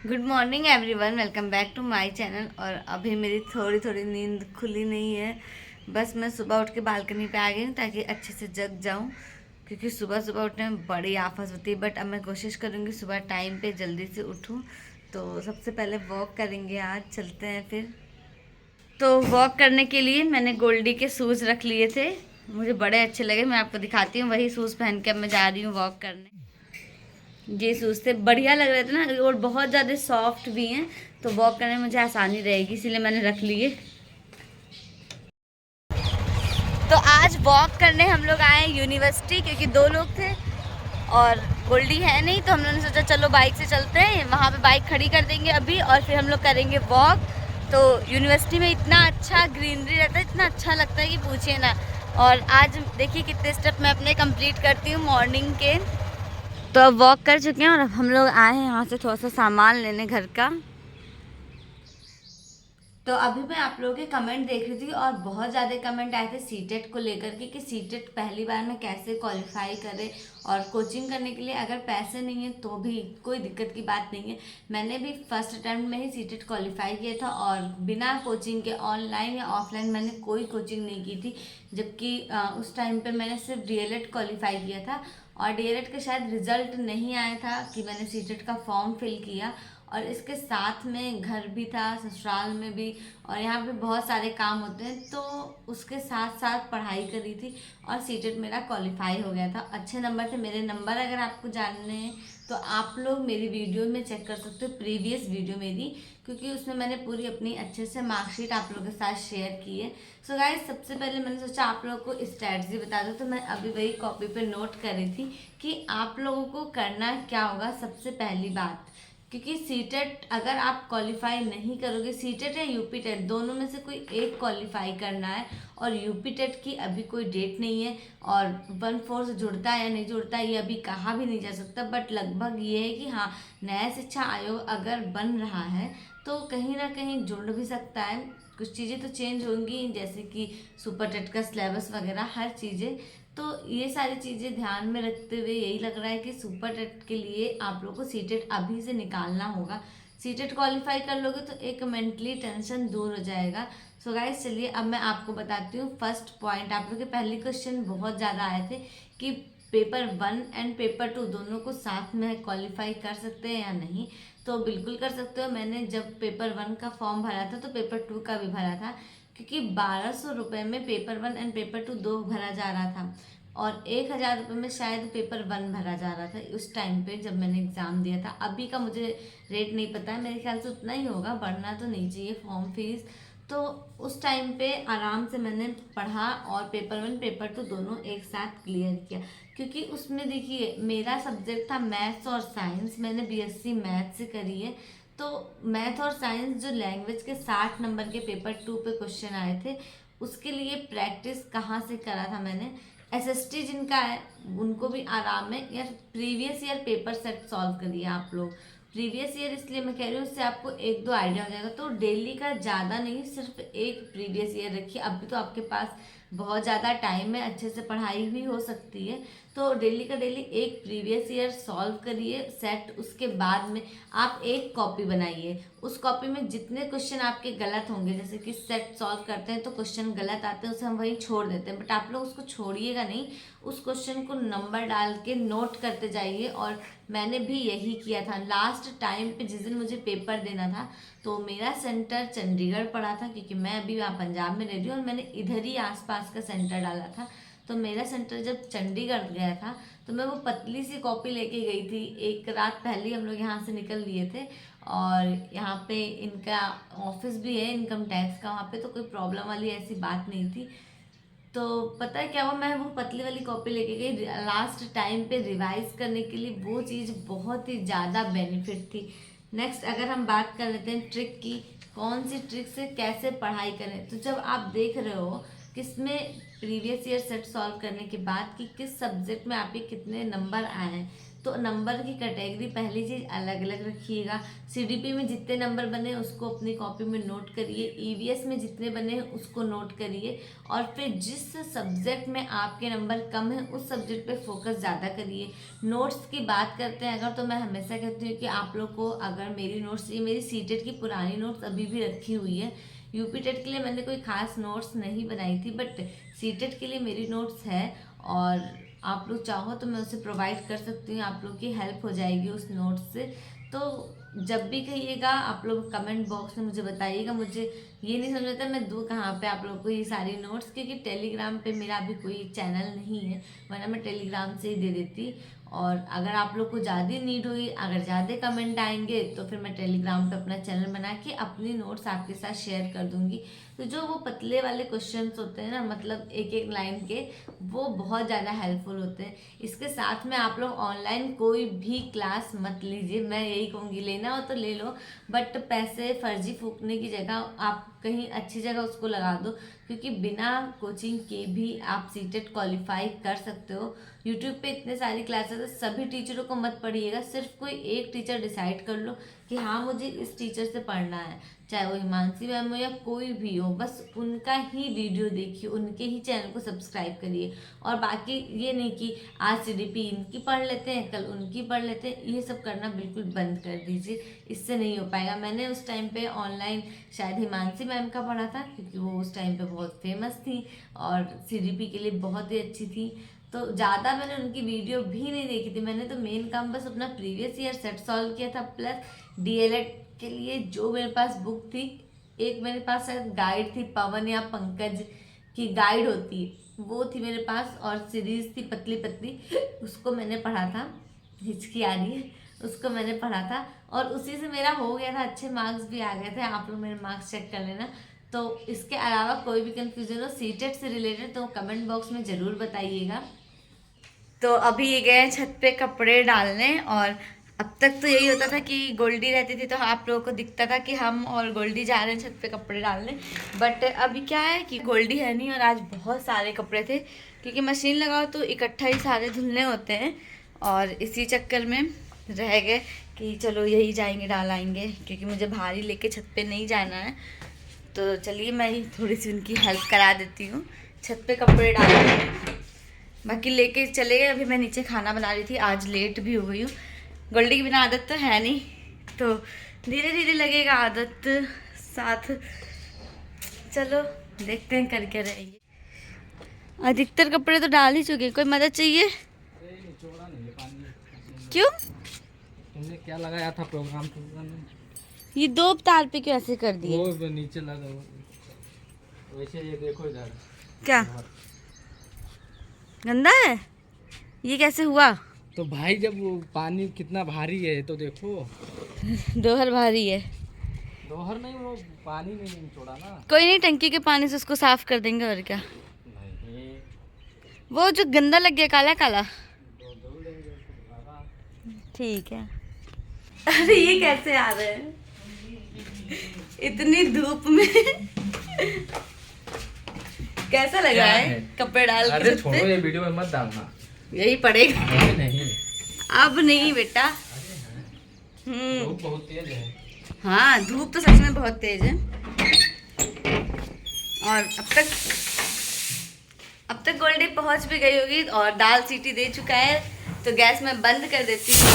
Good morning everyone, welcome back to my channel. और अभी मेरी थोड़ी थोड़ी नींद खुली नहीं है। बस मैं सुबह उठ के बालकनी पे आ गई हूँ ताकि अच्छे से जग जाऊँ, क्योंकि सुबह सुबह उठने में बड़ी आफत होती है। बट अब मैं कोशिश करूँगी सुबह टाइम पे जल्दी से उठूँ। तो सबसे पहले वॉक करेंगे, आज चलते हैं फिर। तो वॉक करने के लिए मैंने गोल्डी के शूज़ रख लिए थे, मुझे बड़े अच्छे लगे। मैं आपको दिखाती हूँ, वही शूज़ पहन के अब मैं जा रही हूँ वॉक करने। ये शूज़ थे, बढ़िया लग रहे थे ना, और बहुत ज़्यादा सॉफ्ट भी हैं, तो वॉक करने में मुझे आसानी रहेगी, इसीलिए मैंने रख लिए। तो आज वॉक करने हम लोग आए यूनिवर्सिटी, क्योंकि दो लोग थे और गोल्डी है नहीं, तो हम लोगों ने सोचा चलो बाइक से चलते हैं। वहाँ पे बाइक खड़ी कर देंगे अभी और फिर हम लोग करेंगे वॉक। तो यूनिवर्सिटी में इतना अच्छा ग्रीनरी रहता है, इतना अच्छा लगता है कि पूछिए ना। और आज देखिए कितने स्टेप मैं अपने कंप्लीट करती हूँ मॉर्निंग के। तो अब वॉक कर चुके हैं और अब हम लोग आए हैं यहाँ से थोड़ा सा सामान लेने घर का। तो अभी मैं आप लोगों के कमेंट देख रही थी और बहुत ज़्यादा कमेंट आए थे सीटेट को लेकर के, कि सीटेट पहली बार में कैसे क्वालिफाई करें। और कोचिंग करने के लिए अगर पैसे नहीं है तो भी कोई दिक्कत की बात नहीं है। मैंने भी फर्स्ट अटैम्प्ट में ही सीटेट क्वालिफाई किया था और बिना कोचिंग के ऑनलाइन या ऑफलाइन मैंने कोई कोचिंग नहीं की थी। जबकि उस टाइम पे मैंने सिर्फ डीएलएड क्वालिफाई किया था और डीएलएड का शायद रिजल्ट नहीं आया था कि मैंने सीटेट का फॉर्म फिल किया। और इसके साथ में घर भी था, ससुराल में भी, और यहाँ पे बहुत सारे काम होते हैं, तो उसके साथ साथ पढ़ाई करी थी और सीटेट मेरा क्वालिफाई हो गया था। अच्छे नंबर थे मेरे। नंबर अगर आपको जानने हैं तो आप लोग मेरी वीडियो में चेक कर सकते हो, प्रीवियस वीडियो मेरी, क्योंकि उसमें मैंने पूरी अपनी अच्छे से मार्कशीट आप लोगों के साथ शेयर की है। सो गाइस, सबसे पहले मैंने सोचा आप लोगों को स्ट्रैटेजी बता दूँ, तो मैं अभी वही कॉपी पे नोट कर रही थी कि आप लोगों को करना क्या होगा। सबसे पहली बात, क्योंकि सीटेट अगर आप क्वालिफाई नहीं करोगे, सीटेट या यूपी टेट दोनों में से कोई एक क्वालिफाई करना है। और यूपी टेट की अभी कोई डेट नहीं है और 1-4 से जुड़ता है या नहीं जुड़ता है ये अभी कहा भी नहीं जा सकता। बट लगभग ये है कि हाँ, नया शिक्षा आयोग अगर बन रहा है तो कहीं ना कहीं जुड़ भी सकता है। कुछ चीज़ें तो चेंज होंगी, जैसे कि सुपर टेट का सिलेबस वगैरह हर चीज़ें। तो ये सारी चीज़ें ध्यान में रखते हुए यही लग रहा है कि सुपर टेट के लिए आप लोगों को सीटेट अभी से निकालना होगा। सीटेट क्वालिफाई कर लोगे तो एक मेंटली टेंशन दूर हो जाएगा। सो गाइस, चलिए अब मैं आपको बताती हूँ फर्स्ट पॉइंट। आप लोग के पहले क्वेश्चन बहुत ज़्यादा आए थे कि पेपर 1 एंड पेपर 2 दोनों को साथ में क्वालिफाई कर सकते हैं या नहीं। तो बिल्कुल कर सकते हो। मैंने जब पेपर 1 का फॉर्म भरा था तो पेपर 2 का भी भरा था, क्योंकि 1200 रुपये में पेपर 1 एंड पेपर 2 दो भरा जा रहा था और 1000 रुपये में शायद पेपर 1 भरा जा रहा था उस टाइम पे जब मैंने एग्ज़ाम दिया था। अभी का मुझे रेट नहीं पता है, मेरे ख्याल से उतना ही होगा, बढ़ना तो नहीं चाहिए फॉर्म फीस। तो उस टाइम पे आराम से मैंने पढ़ा और पेपर 1 पेपर 2 दोनों एक साथ क्लियर किया, क्योंकि उसमें देखिए मेरा सब्जेक्ट था मैथ्स और साइंस। मैंने बीएससी मैथ्स से करी है। तो मैथ और साइंस जो लैंग्वेज के 60 नंबर के पेपर 2 पे क्वेश्चन आए थे, उसके लिए प्रैक्टिस कहाँ से करा था मैंने। एसएसटी जिनका है उनको भी आराम है यार, previous year paper set solve करिए आप लोग। प्रीवियस ईयर इसलिए मैं कह रही हूँ, उससे आपको एक दो आइडिया हो जाएगा। तो डेली का ज़्यादा नहीं, सिर्फ एक प्रीवियस ईयर रखिए। अभी तो आपके पास बहुत ज़्यादा टाइम है, अच्छे से पढ़ाई भी हो सकती है। तो डेली का डेली एक प्रीवियस ईयर सॉल्व करिए सेट। उसके बाद में आप एक कॉपी बनाइए, उस कॉपी में जितने क्वेश्चन आपके गलत होंगे, जैसे कि सेट सॉल्व करते हैं तो क्वेश्चन गलत आते हैं, उसे हम वहीं छोड़ देते हैं, बट आप लोग उसको छोड़िएगा नहीं, उस क्वेश्चन को नंबर डाल के नोट करते जाइए। और मैंने भी यही किया था। लास्ट टाइम पे जिस दिन मुझे पेपर देना था तो मेरा सेंटर चंडीगढ़ पड़ा था, क्योंकि मैं अभी वहाँ पंजाब में रह रही हूँ और मैंने इधर ही आसपास का सेंटर डाला था। तो मेरा सेंटर जब चंडीगढ़ गया था तो मैं वो पतली सी कॉपी लेके गई थी। एक रात पहले हम लोग यहाँ से निकल लिए थे और यहाँ पे इनका ऑफिस भी है इनकम टैक्स का, वहाँ पे तो कोई प्रॉब्लम वाली ऐसी बात नहीं थी। तो पता है क्या हुआ, मैं वो पतली वाली कॉपी लेके गई लास्ट टाइम पे रिवाइज करने के लिए। वो चीज़ बहुत ही ज़्यादा बेनिफिट थी। नेक्स्ट अगर हम बात कर लेते हैं ट्रिक की, कौन सी ट्रिक से कैसे पढ़ाई करें। तो जब आप देख रहे हो किसमें प्रीवियस ईयर सेट सॉल्व करने के बाद कि किस सब्जेक्ट में आपके कितने नंबर आए हैं, तो नंबर की कैटेगरी पहली चीज़ अलग अलग रखिएगा। सीडीपी में जितने नंबर बने उसको अपनी कॉपी में नोट करिए, ईवीएस में जितने बने उसको नोट करिए, और फिर जिस सब्जेक्ट में आपके नंबर कम है उस सब्जेक्ट पे फोकस ज़्यादा करिए। नोट्स की बात करते हैं अगर, तो मैं हमेशा कहती हूँ कि आप लोग को अगर मेरी नोट्स, ये मेरी सीटेट की पुरानी नोट्स अभी भी रखी हुई है। यूपी टेट के लिए मैंने कोई खास नोट्स नहीं बनाई थी, बट सीटेट के लिए मेरी नोट्स है, और आप लोग चाहो तो मैं उसे प्रोवाइड कर सकती हूँ, आप लोग की हेल्प हो जाएगी उस नोट्स से। तो जब भी कहिएगा आप लोग कमेंट बॉक्स में मुझे बताइएगा। मुझे ये नहीं समझ आता मैं दूँ कहाँ पे आप लोगों को ये सारी नोट्स, क्योंकि टेलीग्राम पे मेरा अभी कोई चैनल नहीं है, वरना मैं टेलीग्राम से ही दे देती। और अगर आप लोग को ज़्यादा नीड हुई, अगर ज़्यादा कमेंट आएंगे तो फिर मैं टेलीग्राम पे अपना चैनल बना के अपनी नोट्स आपके साथ शेयर कर दूंगी। तो जो वो पतले वाले क्वेश्चंस होते हैं ना, मतलब एक एक लाइन के, वो बहुत ज़्यादा हेल्पफुल होते हैं। इसके साथ में आप लोग ऑनलाइन कोई भी क्लास मत लीजिए, मैं यही कहूँगी, लेना हो तो ले लो, बट पैसे फर्जी फूकने की जगह आप कहीं अच्छी जगह उसको लगा दो, क्योंकि बिना कोचिंग के भी आप सीटेट क्वालिफाई कर सकते हो। यूट्यूब पे इतने सारी क्लासेस है, सभी टीचरों को मत पढ़िएगा, सिर्फ कोई एक टीचर डिसाइड कर लो कि हाँ मुझे इस टीचर से पढ़ना है, चाहे वो हिमांशी मैम हो या कोई भी हो, बस उनका ही वीडियो देखिए, उनके ही चैनल को सब्सक्राइब करिए। और बाकी ये नहीं कि आज सीडीपी इनकी पढ़ लेते हैं, कल उनकी पढ़ लेते हैं, ये सब करना बिल्कुल बंद कर दीजिए, इससे नहीं हो पाएगा। मैंने उस टाइम पे ऑनलाइन शायद हिमांशी मैम का पढ़ा था, क्योंकि वो उस टाइम पे बहुत फेमस थी और सीडीपी के लिए बहुत ही अच्छी थी। तो ज़्यादा मैंने उनकी वीडियो भी नहीं देखी थी, मैंने तो मेन काम बस अपना प्रीवियस ईयर सेट सॉल्व किया था, प्लस डीएलएड के लिए जो मेरे पास बुक थी, एक मेरे पास शायद गाइड थी, पवन या पंकज की गाइड होती है, वो थी मेरे पास, और सीरीज थी पतली पतली, उसको मैंने पढ़ा था। हिचकी आ रही है, उसको मैंने पढ़ा था और उसी से मेरा हो गया था, अच्छे मार्क्स भी आ गए थे। आप लोग मेरे मार्क्स चेक कर लेना। तो इसके अलावा कोई भी कंफ्यूजन हो सीटेट से रिलेटेड तो कमेंट बॉक्स में ज़रूर बताइएगा। तो अभी ये गए छत पे कपड़े डालने, और अब तक तो यही होता था कि गोल्डी रहती थी तो आप लोगों को दिखता था कि हम और गोल्डी जा रहे हैं छत पे कपड़े डालने, बट अभी क्या है कि गोल्डी है नहीं, और आज बहुत सारे कपड़े थे, क्योंकि मशीन लगाओ तो इकट्ठा ही सारे धुलने होते हैं, और इसी चक्कर में रह गए कि चलो यही जाएंगे डाल आएंगे, क्योंकि मुझे भारी लेके छत पे नहीं जाना है। तो चलिए मैं थोड़ी सी उनकी हेल्प करा देती हूँ, छत पे कपड़े डाल बाकी लेके चले गए। अभी मैं नीचे खाना बना रही थी, आज लेट भी हो गई हूँ। गोल्डी की बिना आदत तो है नहीं, तो धीरे धीरे लगेगा आदत साथ। चलो देखते हैं कर क्या रहेंगे। अधिकतर कपड़े तो डाल ही चुके, कोई मदद चाहिए? क्यों? तुमने क्या लगाया था प्रोग्राम में? ये दो तार पे क्यों ऐसे कर दिए? वो नीचे लगा वैसे, ये देखो इधर क्या गंदा है? ये कैसे हुआ? तो भाई जब वो पानी कितना भारी है तो देखो। दोहर भारी है। दोहर नहीं, वो पानी नहीं छोड़ा ना। कोई नहीं, टंकी के पानी से उसको साफ कर देंगे, और क्या। नहीं, वो जो गंदा लग गया काला काला, ठीक है। अरे ये कैसे आ रहे हैं इतनी धूप में? कैसा लग रहा है कपड़े डाल के? अरे छोड़ो, ये वीडियो में मत डालना, यही पड़ेगा। नहीं अब नहीं बेटा। धूप बहुत तेज है। हाँ धूप तो सच में बहुत तेज है। और अब तक गोल्डी पहुंच भी गई होगी और दाल सीटी दे चुका है, तो गैस में बंद कर देती हूँ।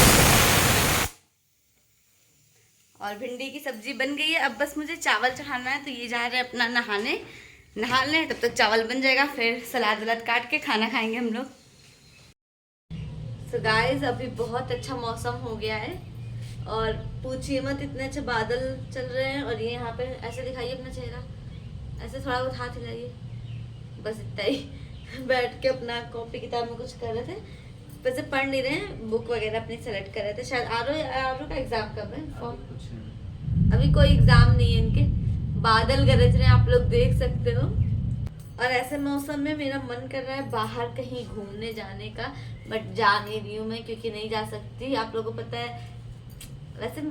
और भिंडी की सब्जी बन गई है, अब बस मुझे चावल चढ़ाना है, तो ये जा रहे हैं अपना नहाने, तब तक चावल बन जाएगा, फिर सलाद वलाद काट के खाना खाएंगे हम लोग। सो गाइस अभी बहुत अच्छा मौसम हो गया है, और पूछिए मत इतने अच्छे बादल चल रहे हैं। और ये यहाँ पे ऐसे दिखाइए अपना चेहरा, ऐसे थोड़ा बहुत हाथ हिलाइए, बस इतना ही। बैठ के अपना कॉपी किताब में कुछ कर रहे थे, वैसे पढ़ नहीं रहे हैं, बुक वगैरह अपनी सेलेक्ट कर रहे थे। शायद आरो का एग्जाम कब है? अभी कोई एग्जाम नहीं है इनके। बादल गरज रहे हैं, आप लोग देख सकते हो। और ऐसे मौसम में मेरा मन कर रहा है बाहर कहीं घूमने जाने का, बट जा नहीं रही हूँ मैं, क्योंकि नहीं जा सकती। आप लोगों को पता है, वैसे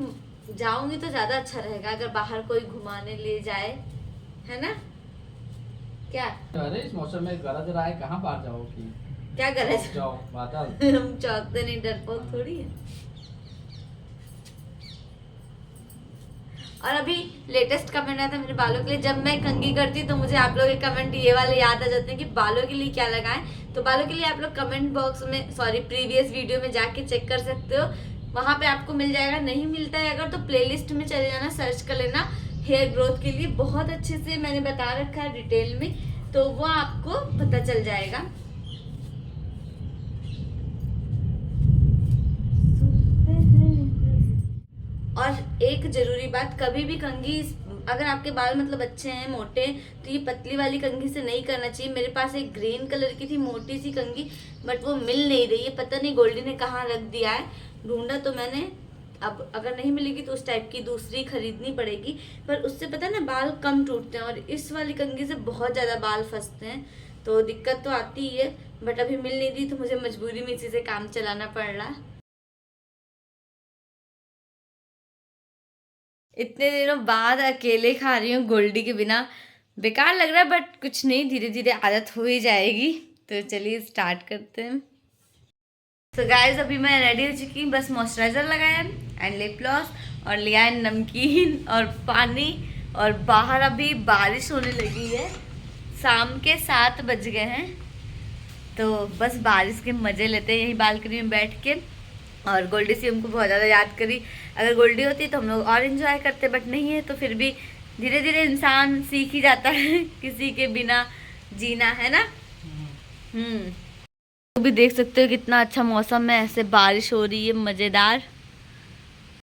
जाऊंगी तो ज्यादा अच्छा रहेगा अगर बाहर कोई घुमाने ले जाए, है ना? क्या अरे इस मौसम में गरज रहा है, कहाँ बाहर जाओगी? क्या करे जाओ बादल। हम चौंकते नहीं, डरपोक थोड़ी है। और अभी लेटेस्ट कमेंट आया था मेरे बालों के लिए, जब मैं कंघी करती तो मुझे आप लोग के कमेंट ये वाले याद आ जाते हैं कि बालों के लिए क्या लगाएं। तो बालों के लिए आप लोग कमेंट बॉक्स में, सॉरी प्रीवियस वीडियो में जाके चेक कर सकते हो, वहां पे आपको मिल जाएगा। नहीं मिलता है अगर तो प्लेलिस्ट में चले जाना, सर्च कर लेना हेयर ग्रोथ के लिए, बहुत अच्छे से मैंने बता रखा है डिटेल में, तो वो आपको पता चल जाएगा। और एक जरूरी बात, कभी भी कंघी, अगर आपके बाल मतलब अच्छे हैं मोटे, तो ये पतली वाली कंघी से नहीं करना चाहिए। मेरे पास एक ग्रीन कलर की थी मोटी सी कंघी, बट वो मिल नहीं रही है, पता नहीं गोल्डी ने कहाँ रख दिया है, ढूंढा तो मैंने। अब अगर नहीं मिलेगी तो उस टाइप की दूसरी खरीदनी पड़ेगी, पर उससे पता है ना बाल कम टूटते हैं, और इस वाली कंघी से बहुत ज़्यादा बाल फंसते हैं, तो दिक्कत तो आती ही है। बट अभी मिल नहीं रही तो मुझे मजबूरी में इसी से काम चलाना पड़ रहा। इतने दिनों बाद अकेले खा रही हूँ गोल्डी के बिना, बेकार लग रहा है बट कुछ नहीं, धीरे धीरे आदत हो ही जाएगी। तो चलिए स्टार्ट करते हैं। तो गाइस अभी मैं रेडी हो चुकी हूँ, बस मॉइस्चराइजर लगाया एंड लिप ग्लॉस, और लिया है नमकीन और पानी, और बाहर अभी बारिश होने लगी है, शाम के 7 बज गए हैं, तो बस बारिश के मज़े लेते हैं यही बालकनी में बैठ के। और गोल्डी से हमको बहुत ज़्यादा याद करी, अगर गोल्डी होती तो हम लोग और इन्जॉय करते, बट नहीं है, तो फिर भी धीरे धीरे इंसान सीख ही जाता है किसी के बिना जीना, है ना। तो भी देख सकते हो कितना अच्छा मौसम है, ऐसे बारिश हो रही है मज़ेदार।